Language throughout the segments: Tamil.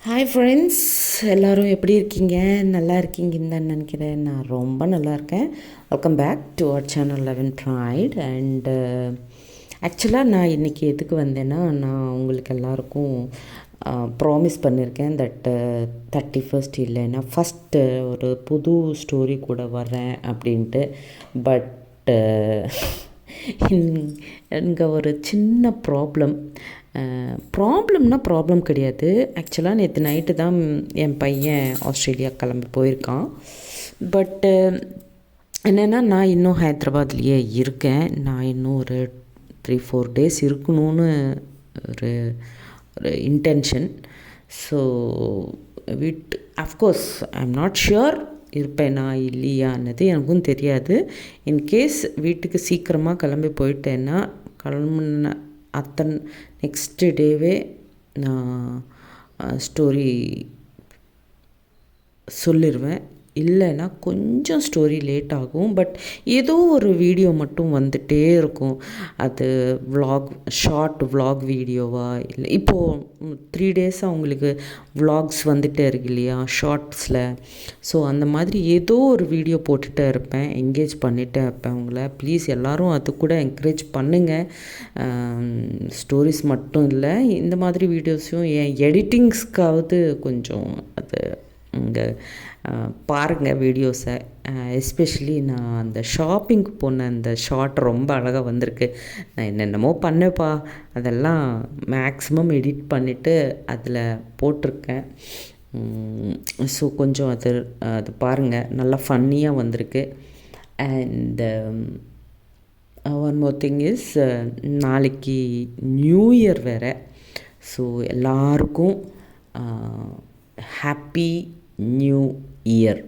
ஹாய் ஃப்ரெண்ட்ஸ், எல்லோரும் எப்படி இருக்கீங்க? நல்லா இருக்கீங்கன்னு தான் நினைக்கிறேன். நான் ரொம்ப நல்லா இருக்கேன். Welcome back to our channel 11 Bright. And ஆக்சுவலாக நான் இன்றைக்கி எதுக்கு வந்தேன்னா, நான் உங்களுக்கு எல்லாருக்கும் ப்ராமிஸ் பண்ணியிருக்கேன் தட் 31st இல்லைன்னா ஃபஸ்ட்டு ஒரு புது ஸ்டோரி கூட வரேன் அப்படின்ட்டு. பட் இங்கே ஒரு சின்ன ப்ராப்ளம் கிடையாது. ஆக்சுவலாக நேற்று நைட்டு தான் என் பையன் ஆஸ்திரேலியா கிளம்பி போயிருக்கான். பட்டு என்னென்னா, நான் இன்னும் ஹைதராபாத்லேயே இருக்கேன். நான் இன்னும் ஒரு 3-4 days இருக்கணும்னு ஒரு ஒரு intention. So of course I am not sure இருப்பேனா இல்லையான்னது எனக்கும் தெரியாது. இன்கேஸ் வீட்டுக்கு சீக்கிரமாக கிளம்பி போயிட்டேன்னா கிளம்புன நெக்ஸ்ட் டேவே நான் ஸ்டோரி சொல்லிடுவேன். இல்லைன்னா கொஞ்சம் ஸ்டோரி லேட் ஆகும். பட் ஏதோ ஒரு வீடியோ மட்டும் வந்துகிட்டே இருக்கும். அது ஷார்ட் விலாக் வீடியோவா இல்லை, இப்போது 3 days அவங்களுக்கு விலாக்ஸ் வந்துகிட்டே இருக்கு இல்லையா ஷார்ட்ஸில். ஸோ அந்த மாதிரி ஏதோ ஒரு வீடியோ போட்டுகிட்டே இருப்பேன், என்கேஜ் பண்ணிகிட்டே இருப்பேன் உங்களை. ப்ளீஸ் எல்லோரும் அது கூட என்கரேஜ் பண்ணுங்கள். ஸ்டோரிஸ் மட்டும் இல்லை, இந்த மாதிரி வீடியோஸையும் என் எடிட்டிங்ஸ்க்காவது கொஞ்சம் அது இங்கே பாருங்கள் வீடியோஸை. எஸ்பெஷலி நான் அந்த ஷாப்பிங்க்கு போன அந்த ஷார்ட் ரொம்ப அழகாக வந்திருக்கு. நான் என்னென்னமோ பண்ணேப்பா, அதெல்லாம் மேக்ஸிமம் எடிட் பண்ணிவிட்டு அதில் போட்டிருக்கேன். ஸோ கொஞ்சம் அது பாருங்கள், நல்லா ஃபன்னியாக வந்திருக்கு. And one more thing is, நாளைக்கு நியூ இயர் வேறு. ஸோ எல்லாருக்கும் ஹாப்பி நியூ இயர்.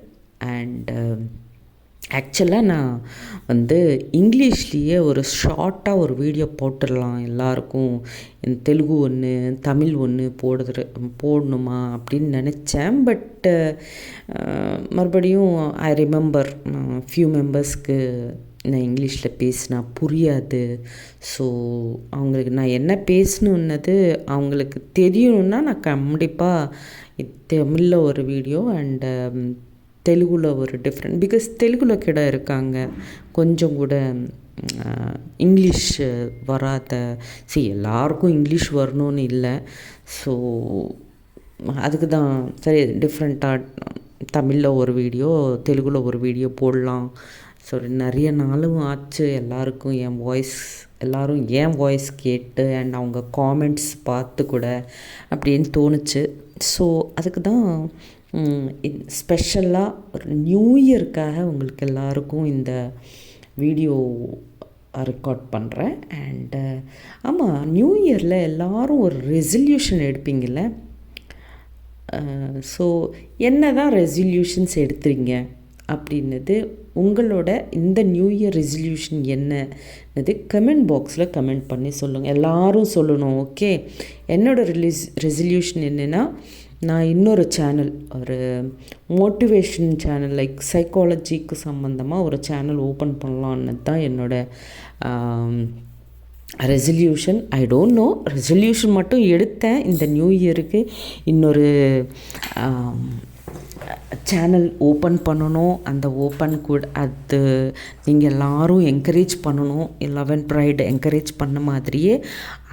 அண்ட் ஆக்சுவலாக நான் இங்கிலீஷ்லேயே ஒரு ஷார்ட்டாக ஒரு வீடியோ போட்டுடலாம் எல்லாருக்கும், தெலுங்கு ஒன்று தமிழ் ஒன்று போடணுமா அப்படின்னு நினச்சேன். பட் மறுபடியும் ஐ ரிமெம்பர் ஃபியூ மெம்பர்ஸ்க்கு நான் இங்கிலீஷில் பேசினா புரியாது. ஸோ அவங்களுக்கு நான் என்ன பேசணுன்னது அவங்களுக்கு தெரியணுன்னா நான் கண்டிப்பாக தமிழில் ஒரு வீடியோ அண்டு தெலுங்கில் ஒரு டிஃப்ரெண்ட், பிகாஸ் தெலுங்கில் கிட இருக்காங்க கொஞ்சம் கூட இங்கிலீஷ் வராத. எல்லாருக்கும் இங்கிலீஷ் வரணும்னு இல்லை. ஸோ அதுக்கு தான் சரி டிஃப்ரெண்ட்டாக தமிழில் ஒரு வீடியோ தெலுங்கில் ஒரு வீடியோ போடலாம். ஸோ நிறைய நாளும் ஆச்சு எல்லாருக்கும் எல்லோரும் என் வாய்ஸ் கேட்டு அண்ட் அவங்க காமெண்ட்ஸ் பார்த்து கூட அப்படின்னு தோணுச்சு. ஸோ அதுக்கு தான் ஸ்பெஷலாக ஒரு நியூ இயருக்காக உங்களுக்கு எல்லாருக்கும் இந்த வீடியோ ரெக்கார்ட் பண்ணுறேன். அண்டு ஆமாம், நியூ இயரில் எல்லோரும் ஒரு ரெசல்யூஷன் எடுப்பீங்கள்ல. ஸோ என்ன தான் ரெசல்யூஷன்ஸ் எடுத்துறீங்க அப்படின்னது, உங்களோட இந்த நியூ இயர் ரெசல்யூஷன் என்னது கமெண்ட் பாக்ஸில் கமெண்ட் பண்ணி சொல்லுங்கள். எல்லோரும் சொல்லணும். ஓகே, என்னோடய ரெசல்யூஷன் என்னென்னா, நான் இன்னொரு சேனல், ஒரு மோட்டிவேஷன் சேனல் லைக் சைக்காலஜிக்கு சம்மந்தமாக ஒரு சேனல் ஓப்பன் பண்ணலான்னு தான் என்னோடய resolution. I don't know, resolution மட்டும் எடுத்தேன் இந்த நியூ இயருக்கு. இன்னொரு சேனல் ஓப்பன் பண்ணணும். அந்த ஓப்பன் கூட அது நீங்கள் எல்லோரும் என்கரேஜ் பண்ணணும். 11 ப்ரைட் என்கரேஜ் பண்ண மாதிரியே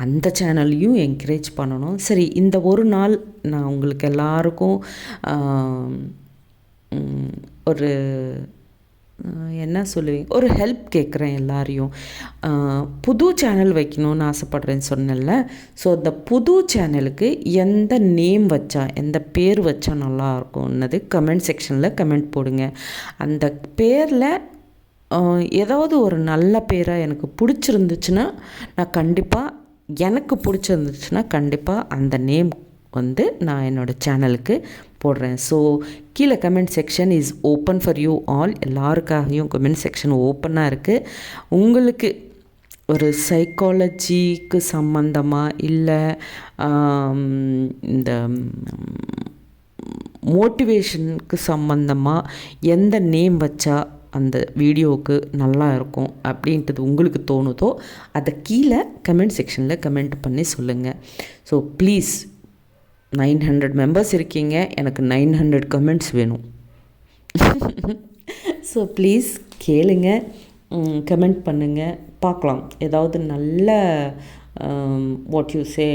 அந்த சேனல்லையும் என்கரேஜ் பண்ணணும். சரி, இந்த ஒரு நாள் நான் உங்களுக்கு எல்லாருக்கும் ஒரு என்ன சொல்லுவீங்க, ஒரு ஹெல்ப் கேட்குறேன் எல்லாரையும். புது சேனல் வைக்கணும்னு ஆசைப்பட்றேன்னு சொன்னேன்ல. ஸோ அந்த புது சேனலுக்கு எந்த நேம் வச்சா, எந்த பேர் வச்சா நல்லாயிருக்கும்னது கமெண்ட் செக்ஷனில் கமெண்ட் போடுங்க. அந்த பேரில் ஏதாவது ஒரு நல்ல பேராக எனக்கு பிடிச்சிருந்துச்சுன்னா கண்டிப்பாக அந்த நேம் நான் என்னோடய சேனலுக்கு போடுறேன். ஸோ கீழே comment section is open for you all. எல்லாருக்காகவும் கமெண்ட் செக்ஷன் ஓப்பனாக இருக்குது. உங்களுக்கு ஒரு சைக்காலஜிக்கு சம்மந்தமாக இல்லை இந்த மோட்டிவேஷனுக்கு சம்மந்தமாக எந்த நேம் வச்சா அந்த வீடியோவுக்கு நல்லா இருக்கும் அப்படின்றது உங்களுக்கு தோணுதோ அதை கீழே கமெண்ட் செக்ஷனில் கமெண்ட் பண்ணி சொல்லுங்கள். ஸோ ப்ளீஸ் 900 மெம்பர்ஸ் இருக்கீங்க, எனக்கு 900 கமெண்ட்ஸ் வேணும். ஸோ ப்ளீஸ் கேளுங்க, கமெண்ட் பண்ணுங்கள், பார்க்கலாம். ஏதாவது நல்ல வாட் யூ சே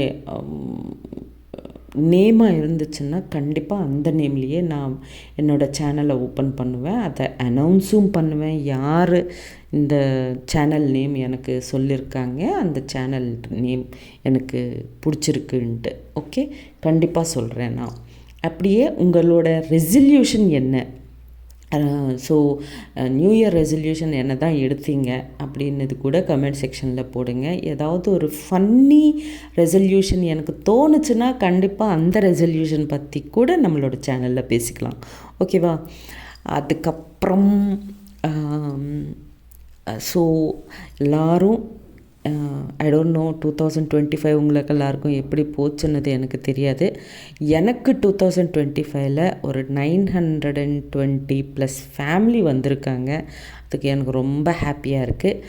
நேமாக இருந்துச்சுன்னா கண்டிப்பாக அந்த நேம்லேயே நான் என்னோடய சேனலை ஓப்பன் பண்ணுவேன். அதை அனௌன்ஸும் பண்ணுவேன், யார் இந்த சேனல் நேம் எனக்கு சொல்லியிருக்காங்க, அந்த சேனல் நேம் எனக்கு பிடிச்சிருக்குன்ட்டு. ஓகே, கண்டிப்பாக சொல்கிறேன் நான். அப்படியே உங்களோட ரெசல்யூஷன் என்ன? ஸோ நியூ இயர் ரெசல்யூஷன் என்ன தான் எடுத்தீங்க அப்படின்னது கூட கமெண்ட் செக்ஷனில் போடுங்க. ஏதாவது ஒரு ஃபன்னி ரெசல்யூஷன் எனக்கு தோணுச்சுன்னா கண்டிப்பாக அந்த ரெசல்யூஷன் பற்றி கூட நம்மளோட சேனலில் பேசிக்கலாம். ஓகேவா? அதுக்கப்புறம் ஸோ எல்லோரும் ஐ டோன்ட் நோ 2025 உங்களுக்கு எல்லாருக்கும் எப்படி போச்சுன்னது எனக்கு தெரியாது. எனக்கு 2025ல் ஒரு 920+ ஃபேமிலி வந்திருக்காங்க. அதுக்கு எனக்கு ரொம்ப ஹாப்பியாக இருக்குது.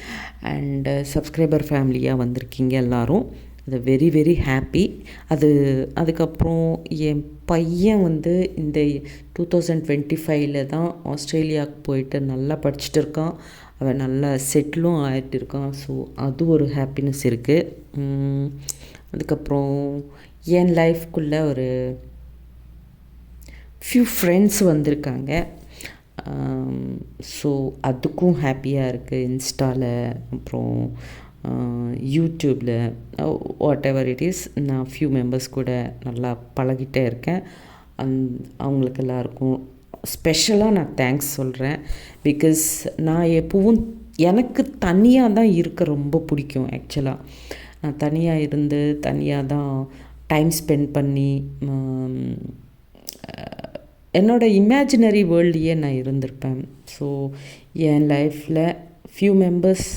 அண்டு சப்ஸ்கிரைபர் ஃபேமிலியாக வந்திருக்கீங்க எல்லோரும். அது வெரி வெரி ஹாப்பி. அதுக்கப்புறம் என் பையன் வந்து இந்த 2025ல் தான் ஆஸ்திரேலியாவுக்கு போயிட்டு நல்லா படிச்சுட்டு இருக்கான். அவன் நல்லா செட்டிலும் ஆகிட்டு இருக்கான். ஸோ அது ஒரு ஹாப்பினஸ் இருக்குது. அதுக்கப்புறம் என் லைஃப்குள்ளே ஒரு ஃப்யூ ஃப்ரெண்ட்ஸ் வந்திருக்காங்க. ஸோ அதுக்கும் ஹாப்பியாக இருக்குது. இன்ஸ்டாவில், அப்புறம் யூடியூப்பில், வாட் எவர் இட் இஸ், நான் ஃப்யூ மெம்பர்ஸ் கூட நல்லா பழகிட்டே இருக்கேன். அவங்களுக்கு எல்லாருக்கும் ஸ்பெஷலாக நான் தேங்க்ஸ் சொல்கிறேன். பிகாஸ் நான் எப்பவும் எனக்கு தனியாக தான் இருக்க ரொம்ப பிடிக்கும். ஆக்சுவலாக நான் தனியாக இருந்து தனியாக தான் டைம் ஸ்பெண்ட் பண்ணி என்னோடய இமேஜினரி வேர்ல்ட்லேயே நான் இருந்திருப்பேன். ஸோ என் லைஃப்பில் ஃப்யூ மெம்பர்ஸ்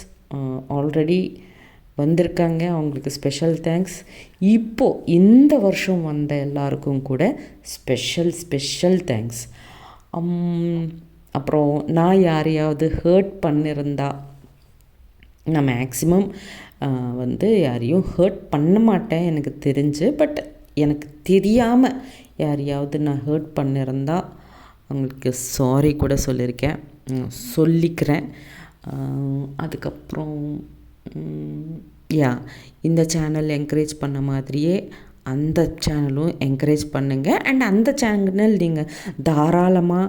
ஆல்ரெடி வந்திருக்காங்க. அவங்களுக்கு ஸ்பெஷல் தேங்க்ஸ். இப்போது இந்த வருஷம் வந்த எல்லாருக்கும் கூட ஸ்பெஷல் தேங்க்ஸ். அப்புறம் நான் யாரையாவது ஹர்ட் பண்ணியிருந்தா, நான் மேக்ஸிமம் வந்து யாரையும் ஹர்ட் பண்ண மாட்டேன் எனக்கு தெரிஞ்சு. பட் எனக்கு தெரியாமல் யாரையாவது நான் ஹர்ட் பண்ணியிருந்தா அவங்களுக்கு சாரி கூட சொல்லிக்கிறேன். அதுக்கப்புறம் இந்த சேனல் என்கரேஜ் பண்ண மாதிரியே அந்த சேனலும் என்கரேஜ் பண்ணுங்கள். அண்ட் அந்த சேனல் நீங்கள் தாராளமாக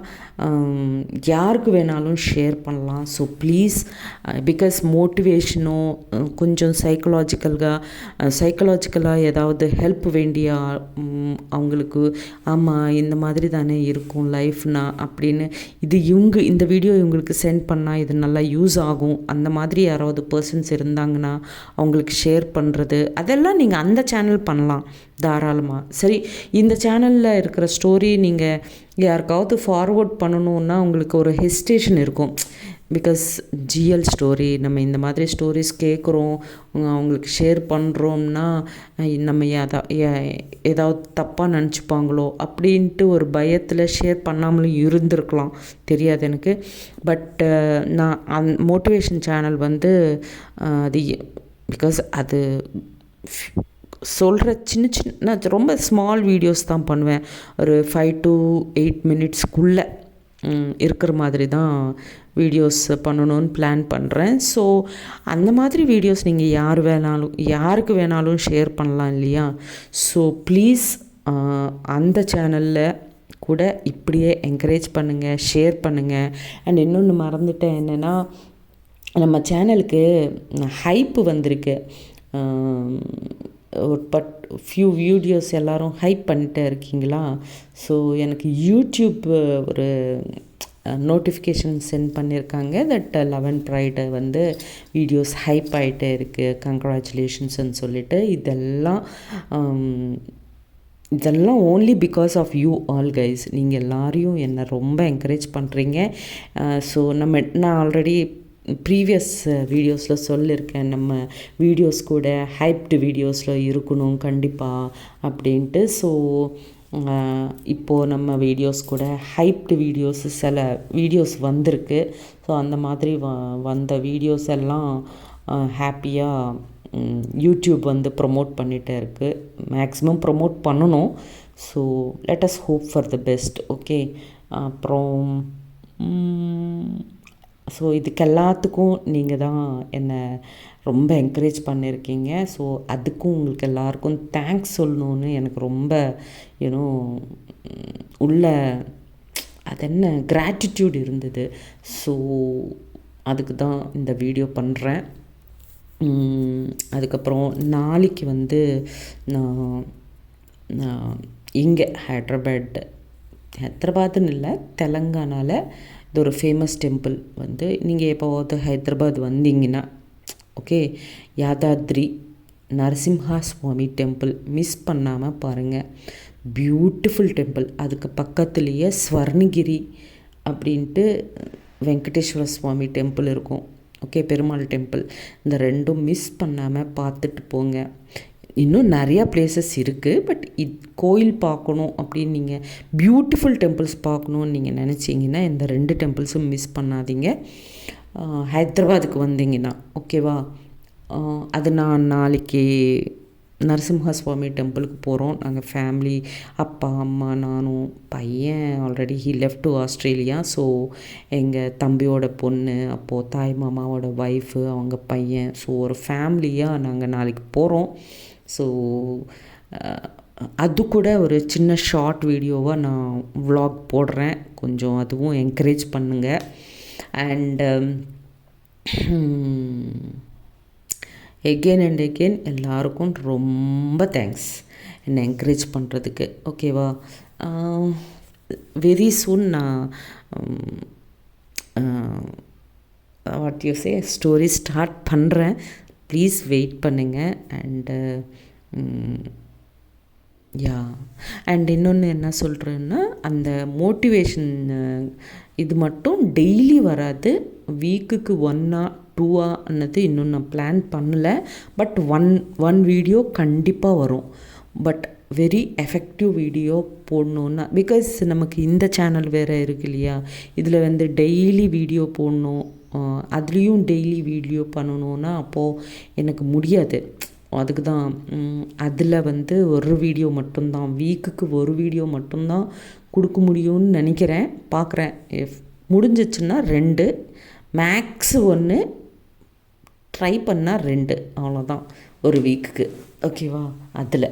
யாருக்கு வேணாலும் ஷேர் பண்ணலாம். ஸோ ப்ளீஸ், பிகாஸ் மோட்டிவேஷனோ கொஞ்சம் சைக்கலாஜிக்கலாக ஏதாவது ஹெல்ப் வேண்டிய அவங்களுக்கு, ஆமாம் இந்த மாதிரி தானே இருக்கும் லைஃப்னா அப்படின்னு இந்த வீடியோ இவங்களுக்கு சென்ட் பண்ணால் இது நல்லா யூஸ் ஆகும், அந்த மாதிரி யாராவது பர்சன்ஸ் இருந்தாங்கன்னா அவங்களுக்கு ஷேர் பண்ணுறது, அதெல்லாம் நீங்கள் அந்த சேனல் பண்ணலாம் தாராளமாக. சரி, இந்த சேனலில் இருக்கிற ஸ்டோரி நீங்கள் யாருக்காவது ஃபார்வர்ட் பண்ணணுன்னா உங்களுக்கு ஒரு ஹெசிடேஷன் இருக்கும். பிகாஸ் ஜிஎல் ஸ்டோரி, நம்ம இந்த மாதிரி ஸ்டோரிஸ் கேட்குறோம், அவங்களுக்கு ஷேர் பண்ணுறோம்னா நம்ம ஏதாவது தப்பாக நினச்சிப்பாங்களோ அப்படின்ட்டு ஒரு பயத்தில் ஷேர் பண்ணாமலும் இருந்திருக்கலாம், தெரியாது எனக்கு. பட் நான் மோட்டிவேஷன் சேனல் வந்து அது பிகாஸ் அது சொல்கிற நான் ரொம்ப ஸ்மால் வீடியோஸ் தான் பண்ணுவேன். ஒரு 5 to 8 மினிட்ஸ்க்குள்ளே இருக்கிற மாதிரி தான் வீடியோஸ் பண்ணணும்னு பிளான் பண்ணுறேன். ஸோ அந்த மாதிரி வீடியோஸ் நீங்கள் யாருக்கு வேணாலும் ஷேர் பண்ணலாம் இல்லையா? ஸோ ப்ளீஸ் அந்த சேனலில் கூட இப்படியே என்கரேஜ் பண்ணுங்கள், ஷேர் பண்ணுங்கள். அண்ட் இன்னொன்று மறந்துட்டேன், என்னென்னா நம்ம சேனலுக்கு ஹைப்பு வந்திருக்கு. பட் ஃப்யூ வீடியோஸ் எல்லோரும் ஹைப் பண்ணிட்டே இருக்கீங்களா? ஸோ எனக்கு யூடியூப் ஒரு நோட்டிஃபிகேஷன் சென்ட் பண்ணியிருக்காங்க தட் 11 ப்ரைடு வந்து வீடியோஸ் ஹைப் ஆகிட்டே இருக்குது, கங்க்ராச்சுலேஷன்ஸ்ன்னு சொல்லிட்டு. இதெல்லாம் only because of you all guys. நீங்கள் எல்லாரையும் என்னை ரொம்ப என்கரேஜ் பண்ணுறீங்க. ஸோ நான் ஆல்ரெடி ப்ரீவியஸ் வீடியோஸில் சொல்லியிருக்கேன், நம்ம வீடியோஸ் கூட ஹைப்டு வீடியோஸில் இருக்கணும் கண்டிப்பாக அப்படின்ட்டு. ஸோ இப்போது நம்ம வீடியோஸ் கூட ஹைப்டு வீடியோஸ் சில வீடியோஸ் வந்திருக்கு. ஸோ அந்த மாதிரி வந்த வீடியோஸ் எல்லாம் ஹாப்பியாக யூடியூப் வந்து ப்ரொமோட் பண்ணிகிட்டே இருக்குது. மேக்ஸிமம் ப்ரொமோட் பண்ணணும். So let us hope for the best. Okay, அப்புறம் ஸோ இதுக்கு எல்லாத்துக்கும் நீங்கள் தான் என்னை ரொம்ப என்கரேஜ் பண்ணியிருக்கீங்க. ஸோ அதுக்கும் உங்களுக்கு எல்லாருக்கும் தேங்க்ஸ் சொல்லணுன்னு எனக்கு ரொம்ப யூனோ உள்ள அது என்ன கிராட்டிடியூட் இருந்தது. ஸோ அதுக்கு தான் இந்த வீடியோ பண்ணுறேன். அதுக்கப்புறம் நாளைக்கு வந்து நான் இங்கே ஹைதராபாத்துன்னு இல்லை, தெலுங்கானாவில் இது ஒரு ஃபேமஸ் டெம்பிள் வந்து நீங்கள் எப்போவாவது ஹைதராபாத் வந்தீங்கன்னா ஓகே, யாதாத்ரி நரசிம்ஹா சுவாமி டெம்பிள் மிஸ் பண்ணாமல் பாருங்கள். Beautiful temple. அதுக்கு பக்கத்துலேயே ஸ்வர்ணகிரி அப்படின்ட்டு வெங்கடேஸ்வர சுவாமி டெம்பிள் இருக்கும். Okay, Perumal temple. இந்த ரெண்டும் மிஸ் பண்ணாமல் பார்த்துட்டு போங்க. இன்னும் நிறையா பிளேசஸ் இருக்குது, பட் கோயில் பார்க்கணும் அப்படின்னு நீங்கள் பியூட்டிஃபுல் டெம்பிள்ஸ் பார்க்கணுன்னு நீங்கள் நினச்சிங்கன்னா இந்த 2 டெம்பிள்ஸும் மிஸ் பண்ணாதீங்க ஹைதராபாத்துக்கு வந்தீங்கன்னா. ஓகேவா, அது நான் நாளைக்கு நரசிம்ஹா சுவாமி டெம்பிளுக்கு போகிறோம். நாங்கள் ஃபேமிலி, அப்பா அம்மா நானும், பையன் already he left to Australia. So எங்கள் தம்பியோட பொண்ணு, அப்போது தாய் மாமாவோட ஒய்ஃபு, அவங்க பையன், ஸோ ஒரு ஃபேமிலியாக நாங்கள் நாளைக்கு போகிறோம். ஸோ அது கூட ஒரு சின்ன ஷார்ட் வீடியோவாக நான் vlog போடுறேன். கொஞ்சம் அதுவும் என்கரேஜ் பண்ணுங்கள். அண்ட் எகெயின் அண்ட் எகெயின் எல்லாருக்கும் ரொம்ப தேங்க்ஸ் என்னை என்கரேஜ் பண்ணுறதுக்கு. ஓகேவா, வெரி சூன் நான் what you say story start பண்ணுறேன். ப்ளீஸ் வெயிட் பண்ணுங்கள். அண்டு யா, அண்ட் இன்னொன்று என்ன சொல்கிறேன்னா, அந்த மோட்டிவேஷன் இது மட்டும் டெய்லி வராது. வீக்குக்கு 1 or 2 இன்னும் நான் பிளான் பண்ணலை. பட் ஒன் வீடியோ கண்டிப்பாக வரும். பட் வெரி எஃபெக்டிவ் வீடியோ போடணுன்னா, பிகாஸ் நமக்கு இந்த சேனல் வேறு இருக்கு இல்லையா, இதில் வந்து டெய்லி வீடியோ போடணும், அதுலேயும் டெய்லி வீடியோ பண்ணணுன்னா அப்போது எனக்கு முடியாது. அதுக்கு தான் அதில் வந்து ஒரு வீடியோ மட்டும்தான், வீக்குக்கு ஒரு வீடியோ மட்டும்தான் கொடுக்க முடியும்னு நினைக்கிறேன். பார்க்குறேன், முடிஞ்சிச்சுன்னா 2, மேக்ஸு 1, ட்ரை பண்ணால் 2, அவ்வளோதான் ஒரு வீக்குக்கு. ஓகேவா, அதில்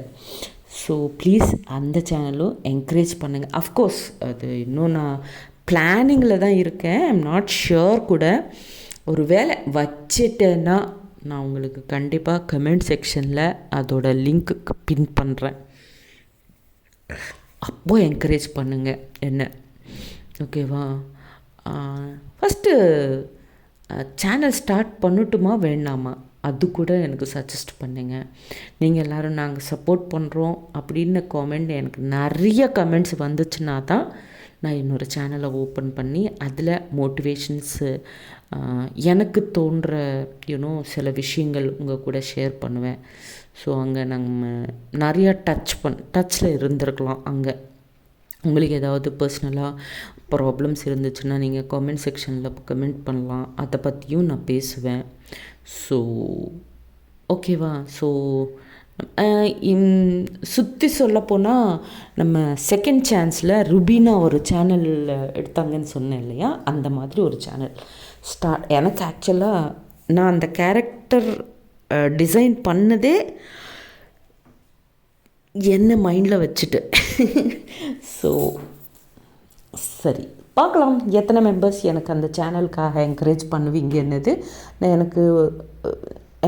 ஸோ ப்ளீஸ் அந்த சேனலும் என்கரேஜ் பண்ணுங்கள். அஃப்கோர்ஸ் அது இன்னும் நான் பிளானிங்கில் தான் இருக்கேன். ஐம் நாட் ஷுர் கூட. ஒரு வேளை வச்சிட்டேன்னா நான் உங்களுக்கு கண்டிப்பாக கமெண்ட் செக்ஷனில் அதோட லிங்க்கு பின் பண்ணுறேன். அப்போது என்கரேஜ் பண்ணுங்கள் என்ன. ஓகேவா, ஃபஸ்ட்டு சேனல் ஸ்டார்ட் பண்ணட்டுமா வேண்டாமா அது கூட எனக்கு சஜஸ்ட் பண்ணுங்கள். நீங்கள் எல்லோரும் நாங்கள் சப்போர்ட் பண்ணுறோம் அப்படின்னு எனக்கு நிறைய கமெண்ட்ஸ் வந்துச்சுன்னா தான் நான் இன்னொரு சேனலை ஓப்பன் பண்ணி அதில் மோட்டிவேஷன்ஸு எனக்கு தோன்ற சில விஷயங்கள் உங்கள் கூட ஷேர் பண்ணுவேன். ஸோ அங்கே நம்ம நிறையா டச்சில் இருந்திருக்கலாம். அங்கே உங்களுக்கு ஏதாவது பர்சனலாக ப்ராப்ளம்ஸ் இருந்துச்சுன்னா நீங்கள் கமெண்ட் செக்ஷனில் கமெண்ட் பண்ணலாம். அதை பற்றியும் நான் பேசுவேன். ஸோ ஓகேவா, ஸோ சுற்றி சொல்லப்போனால் நம்ம செகண்ட் சான்ஸில் ருபீனா ஒரு சேனல் எடுத்தாங்கன்னு சொன்னேன் இல்லையா, அந்த மாதிரி ஒரு சேனல் எனக்கு ஆக்சுவலாக நான் அந்த கேரக்டர் டிசைன் பண்ணதே என்ன மைண்டில் வச்சுட்டு ஸோ சரி பார்க்கலாம் எத்தனை மெம்பர்ஸ் எனக்கு அந்த சேனலுக்காக என்கரேஜ் பண்ணுவீங்கன்னது. எனக்கு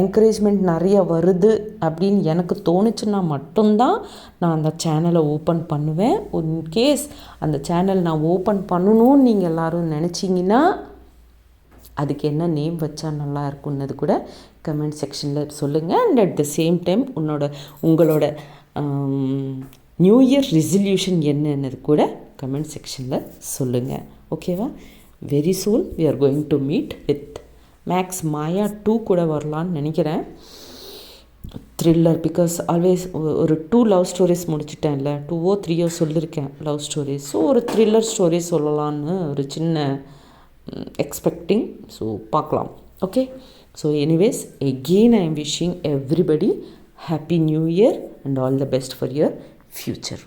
என்கரேஜ்மெண்ட் நிறைய வருது அப்படின்னு எனக்கு தோணுச்சுன்னா மட்டும்தான் நான் அந்த சேனலை ஓப்பன் பண்ணுவேன். இன்கேஸ் அந்த சேனல் நான் ஓப்பன் பண்ணணும்னு நீங்கள் எல்லோரும் நினச்சிங்கன்னா அதுக்கு என்ன நேம் வச்சா நல்லா இருக்குன்னது கூட கமெண்ட் செக்ஷனில் சொல்லுங்கள். And at the same time உங்களோட நியூ இயர் ரெசல்யூஷன் என்னன்னது கூட கமெண்ட் செக்ஷனில் சொல்லுங்கள். ஓகேவா, very soon we are going to meet with Max Maya 2 கூட வரலான்னு நினைக்கிறேன். த்ரில்லர், பிகாஸ் ஆல்வேஸ் ஒரு 2 லவ் ஸ்டோரிஸ் முடிச்சிட்டேன்ல, 2 or 3 சொல்லியிருக்கேன் லவ் ஸ்டோரிஸ். ஸோ ஒரு த்ரில்லர் ஸ்டோரி சொல்லலான்னு ஒரு சின்ன எக்ஸ்பெக்டிங். ஸோ பார்க்கலாம். Okay, so anyways again I am wishing everybody happy new year and all the best for your future.